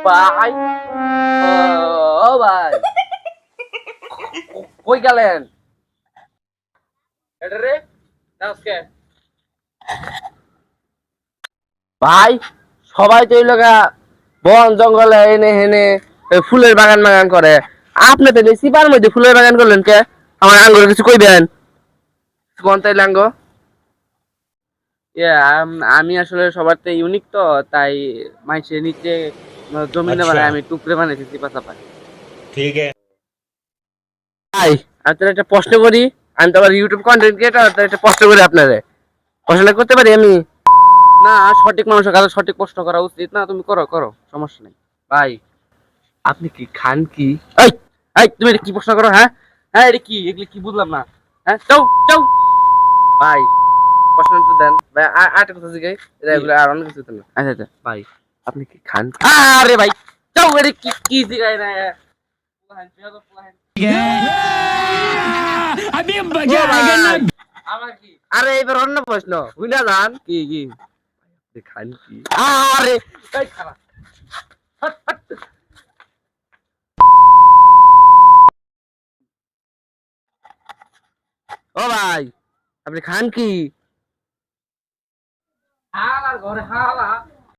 ভাই ও ভাই কই গেলেন এটা রে নামকে ভাই সবাই তো এই লগা বন জঙ্গলে এনে হেনে ফুলের বাগান বাগান করে আপনি তো সিপার মধ্যে ফুলের বাগান করলেন কে আমার আঙ্গুর কিছু কইবেন কোন তাই লাঙ্গ আমি আসলে সবার তো ইউনিক তো তাই মাইসে নিচে জমি না বানায় अच्छा আমি টুকরে বানাইছি চিপা চাপা ठीक है ভাই আমি তোর একটা প্রশ্ন করি আমি তো আবার ইউটিউব কন্টেন্ট ক্রিয়েটর তো একটা প্রশ্ন করি আপনারে প্রশ্নটা করতে পারি আমি না সঠিক মানুষের কাছে সঠিক প্রশ্ন করা উচিত না তুমি করো করো সমস্যা নেই ভাই আপনি কি খান কি এই এই তুমি এটা কি প্রশ্ন করো হ্যাঁ হ্যাঁ এটা কি এগুলি কি বুঝলাম না হ্যাঁ চাও চাও ভাই প্রশ্ন একটু দেন ভাই আরেকটা কথা জিজ্ঞাসা এটা এগুলো আর অন্য কিছু তো না আচ্ছা আচ্ছা ভাই আপনি কি খান আরে ভাই চাও এটা কি কি জিজ্ঞাসা না अभी ও मजा आएगा ना ভাই আমার কি আরে এবার অন্য প্রশ্ন বুঝলা যান কি কি আপনি খান কি আরে এই খারাপ ও ভাই আপনি খান কি হালার ঘরে হালা